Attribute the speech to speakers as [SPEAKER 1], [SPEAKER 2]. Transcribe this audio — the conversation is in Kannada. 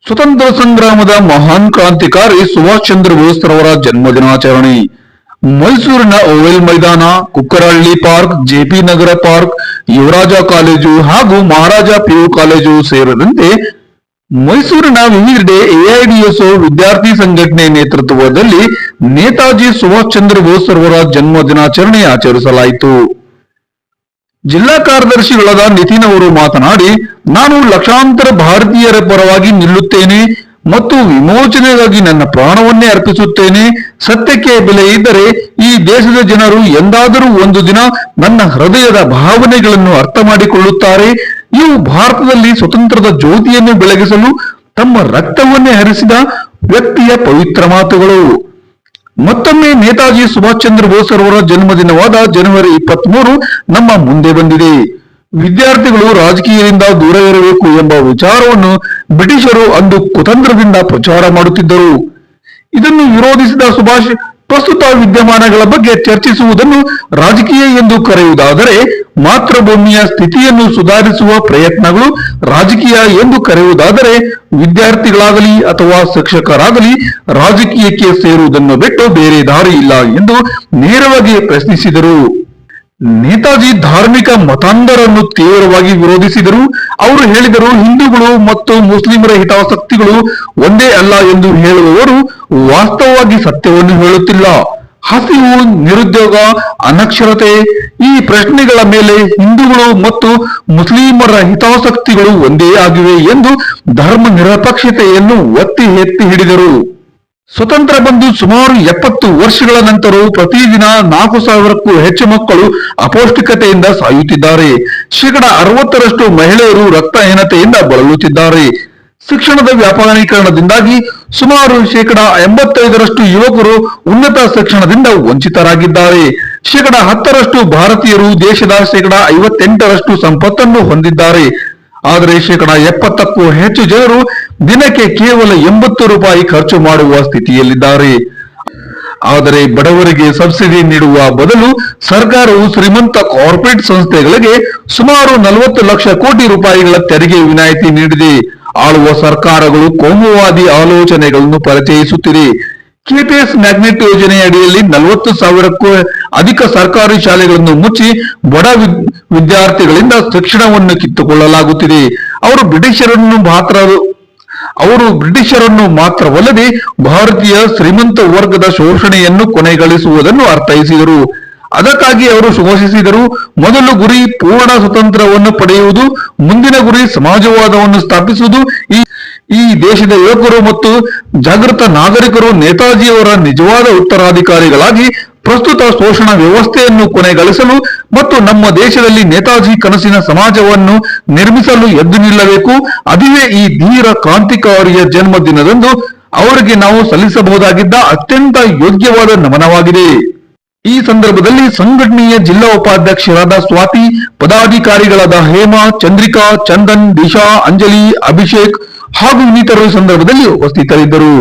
[SPEAKER 1] ಸ್ವತಂತ್ರ ಸಂಗ್ರಾಮದ ಮಹಾನ್ ಕ್ರಾಂತಿಕಾರಿ ಸುಭಾಷ್ ಚಂದ್ರ ಬೋಸ್ ರವರ ಜನ್ಮದಿನಾಚರಣೆ ಮೈಸೂರಿನ ಓವೆಲ್ ಮೈದಾನ, ಕುಕ್ಕರಹಳ್ಳಿ ಪಾರ್ಕ್, ಜೆಪಿ ನಗರ ಪಾರ್ಕ್, ಯುವರಾಜ ಕಾಲೇಜು ಹಾಗೂ ಮಹಾರಾಜ ಪಿಯು ಕಾಲೇಜು ಸೇರಿದಂತೆ ಮೈಸೂರಿನ ವಿವಿಧೆಡೆ ಎಐಡಿಎಸ್ಒ ವಿದ್ಯಾರ್ಥಿ ಸಂಘಟನೆ ನೇತೃತ್ವದಲ್ಲಿ ನೇತಾಜಿ ಸುಭಾಷ್ ಚಂದ್ರ ಬೋಸ್ ರವರ ಜನ್ಮದಿನಾಚರಣೆ ಆಚರಿಸಲಾಯಿತು. ಜಿಲ್ಲಾ ಕಾರ್ಯದರ್ಶಿಗಳಾದ ನಿತಿನ್ ಅವರು ಮಾತನಾಡಿ, ನಾನು ಲಕ್ಷಾಂತರ ಭಾರತೀಯರ ಪರವಾಗಿ ನಿಲ್ಲುತ್ತೇನೆ ಮತ್ತು ವಿಮೋಚನೆಗಾಗಿ ನನ್ನ ಪ್ರಾಣವನ್ನೇ ಅರ್ಪಿಸುತ್ತೇನೆ. ಸತ್ಯಕ್ಕೆ ಬೆಲೆ ಇದ್ದರೆ ಈ ದೇಶದ ಜನರು ಎಂದಾದರೂ ಒಂದು ದಿನ ನನ್ನ ಹೃದಯದ ಭಾವನೆಗಳನ್ನು ಅರ್ಥ ಮಾಡಿಕೊಳ್ಳುತ್ತಾರೆ. ಇವು ಭಾರತದಲ್ಲಿ ಸ್ವತಂತ್ರದ ಜ್ಯೋತಿಯನ್ನು ಬೆಳಗಿಸಲು ತಮ್ಮ ರಕ್ತವನ್ನೇ ಹರಿಸಿದ ವ್ಯಕ್ತಿಯ ಪವಿತ್ರ ಮಾತುಗಳು. ಮತ್ತೊಮ್ಮೆ ನೇತಾಜಿ ಸುಭಾಷ್ ಚಂದ್ರ ಬೋಸ್ ಅವರ ಜನ್ಮದಿನವಾದ ಜನವರಿ 23 ನಮ್ಮ ಮುಂದೆ ಬಂದಿದೆ. ವಿದ್ಯಾರ್ಥಿಗಳು ರಾಜಕೀಯದಿಂದ ದೂರ ಇರಬೇಕು ಎಂಬ ವಿಚಾರವನ್ನು ಬ್ರಿಟಿಷರು ಅಂದು ಕುತಂತ್ರದಿಂದ ಪ್ರಚಾರ ಮಾಡುತ್ತಿದ್ದರು. ಇದನ್ನು ವಿರೋಧಿಸಿದ ಸುಭಾಷ್ ಪ್ರಸ್ತುತ ವಿದ್ಯಮಾನಗಳ ಬಗ್ಗೆ ಚರ್ಚಿಸುವುದನ್ನು ರಾಜಕೀಯ ಎಂದು ಕರೆಯುವುದಾದರೆ, ಮಾತೃಭೂಮಿಯ ಸ್ಥಿತಿಯನ್ನು ಸುಧಾರಿಸುವ ಪ್ರಯತ್ನಗಳು ರಾಜಕೀಯ ಎಂದು ಕರೆಯುವುದಾದರೆ, ವಿದ್ಯಾರ್ಥಿಗಳಾಗಲಿ ಅಥವಾ ಶಿಕ್ಷಕರಾಗಲಿ ರಾಜಕೀಯಕ್ಕೆ ಸೇರುವುದನ್ನು ಬಿಟ್ಟು ಬೇರೆ ದಾರಿ ಇಲ್ಲ ಎಂದು ನೇರವಾಗಿ ಪ್ರಶ್ನಿಸಿದರು. ನೇತಾಜಿ ಧಾರ್ಮಿಕ ಮತಾಂಧರನ್ನು ತೀವ್ರವಾಗಿ ವಿರೋಧಿಸಿದರು. ಅವರು ಹೇಳಿದರು, ಹಿಂದೂಗಳು ಮತ್ತು ಮುಸ್ಲಿಮರ ಹಿತಾಸಕ್ತಿಗಳು ಒಂದೇ ಅಲ್ಲ ಎಂದು ಹೇಳುವವರು ವಾಸ್ತವವಾಗಿ ಸತ್ಯವನ್ನು ಹೇಳುತ್ತಿಲ್ಲ. ಹಸಿವು, ನಿರುದ್ಯೋಗ, ಅನಕ್ಷರತೆ ಈ ಪ್ರಶ್ನೆಗಳ ಮೇಲೆ ಹಿಂದೂಗಳು ಮತ್ತು ಮುಸ್ಲಿಮರ ಹಿತಾಸಕ್ತಿಗಳು ಒಂದೇ ಆಗಿವೆ ಎಂದು ಧರ್ಮ ನಿರಪೇಕ್ಷತೆಯನ್ನು ಒತ್ತಿ ಎತ್ತಿ ಹಿಡಿದರು. ಸ್ವತಂತ್ರ ಬಂದು ಸುಮಾರು 70 ವರ್ಷಗಳ ನಂತರವೂ ಪ್ರತಿದಿನ 4,000ಕ್ಕೂ ಹೆಚ್ಚು ಮಕ್ಕಳು ಅಪೌಷ್ಟಿಕತೆಯಿಂದ ಸಾಯುತ್ತಿದ್ದಾರೆ. 60% ಮಹಿಳೆಯರು ರಕ್ತಹೀನತೆಯಿಂದ ಬಳಲುತ್ತಿದ್ದಾರೆ. ಶಿಕ್ಷಣದ ವ್ಯಾಪಾರೀಕರಣದಿಂದಾಗಿ ಸುಮಾರು 85% ಯುವಕರು ಉನ್ನತ ಶಿಕ್ಷಣದಿಂದ ವಂಚಿತರಾಗಿದ್ದಾರೆ. 10% ಭಾರತೀಯರು ದೇಶದ 58% ಸಂಪತ್ತನ್ನು ಹೊಂದಿದ್ದಾರೆ. ಆದರೆ 70ಕ್ಕೂ ಹೆಚ್ಚು ಜನರು ದಿನಕ್ಕೆ ಕೇವಲ 80 ರೂಪಾಯಿ ಖರ್ಚು ಮಾಡುವ ಸ್ಥಿತಿಯಲ್ಲಿದ್ದಾರೆ. ಆದರೆ ಬಡವರಿಗೆ ಸಬ್ಸಿಡಿ ನೀಡುವ ಬದಲು ಸರ್ಕಾರವು ಶ್ರೀಮಂತ ಕಾರ್ಪೊರೇಟ್ ಸಂಸ್ಥೆಗಳಿಗೆ ಸುಮಾರು 40 ಲಕ್ಷ ಕೋಟಿ ರೂಪಾಯಿಗಳ ತೆರಿಗೆ ವಿನಾಯಿತಿ ನೀಡಿದೆ. ಆಳುವ ಸರ್ಕಾರಗಳು ಕೋಮುವಾದಿ ಆಲೋಚನೆಗಳನ್ನು ಪರಿಚಯಿಸುತ್ತಿದೆ. ಕೆಪಿಎಸ್ ಮ್ಯಾಗ್ನೆಟ್ ಯೋಜನೆ ಅಡಿಯಲ್ಲಿ 40,000ಕ್ಕೂ ಅಧಿಕ ಸರ್ಕಾರಿ ಶಾಲೆಗಳನ್ನು ಮುಚ್ಚಿ ಬಡ ವಿದ್ಯಾರ್ಥಿಗಳಿಂದ ಶಿಕ್ಷಣವನ್ನು ಕಿತ್ತುಕೊಳ್ಳಲಾಗುತ್ತಿದೆ. ಅವರು ಬ್ರಿಟಿಷರನ್ನು ಮಾತ್ರವಲ್ಲದೆ ಭಾರತೀಯ ಶ್ರೀಮಂತ ವರ್ಗದ ಶೋಷಣೆಯನ್ನು ಕೊನೆಗಳಿಸುವುದನ್ನು ಅರ್ಥೈಸಿದರು. ಅದಕ್ಕಾಗಿ ಅವರು ಘೋಷಿಸಿದರು, ಮೊದಲು ಗುರಿ ಪೂರ್ಣ ಸ್ವತಂತ್ರವನ್ನು ಪಡೆಯುವುದು, ಮುಂದಿನ ಗುರಿ ಸಮಾಜವಾದವನ್ನು ಸ್ಥಾಪಿಸುವುದು. ಈ ದೇಶದ ಯುವಕರು ಮತ್ತು ಜಾಗೃತ ನಾಗರಿಕರು ನೇತಾಜಿಯವರ ನಿಜವಾದ ಉತ್ತರಾಧಿಕಾರಿಗಳಾಗಿ ಪ್ರಸ್ತುತ ಶೋಷಣಾ ವ್ಯವಸ್ಥೆಯನ್ನು ಕೊನೆಗಳಿಸಲು ಮತ್ತು ನಮ್ಮ ದೇಶದಲ್ಲಿ ನೇತಾಜಿ ಕನಸಿನ ಸಮಾಜವನ್ನು ನಿರ್ಮಿಸಲು ಎದ್ದು ನಿಲ್ಲಬೇಕು. ಅದುವೇ ಈ ಧೀರ ಕ್ರಾಂತಿಕಾರಿಯ ಜನ್ಮದಿನದಂದು ಅವರಿಗೆ ನಾವು ಸಲ್ಲಿಸಬಹುದಾಗಿದ್ದ ಅತ್ಯಂತ ಯೋಗ್ಯವಾದ ನಮನವಾಗಿದೆ. ಈ ಸಂದರ್ಭದಲ್ಲಿ ಸಂಘಟನೆಯ ಜಿಲ್ಲಾ ಉಪಾಧ್ಯಕ್ಷರಾದ ಸ್ವಾತಿ, ಪದಾಧಿಕಾರಿಗಳಾದ ಹೇಮಾ, ಚಂದ್ರಿಕಾ, ಚಂದನ್, ದಿಶಾ, ಅಂಜಲಿ, ಅಭಿಷೇಕ್ ಹಾಗೂ ಇನ್ನಿತರರು ಸಂದರ್ಭದಲ್ಲಿ ಉಪಸ್ಥಿತರಿದ್ದರು.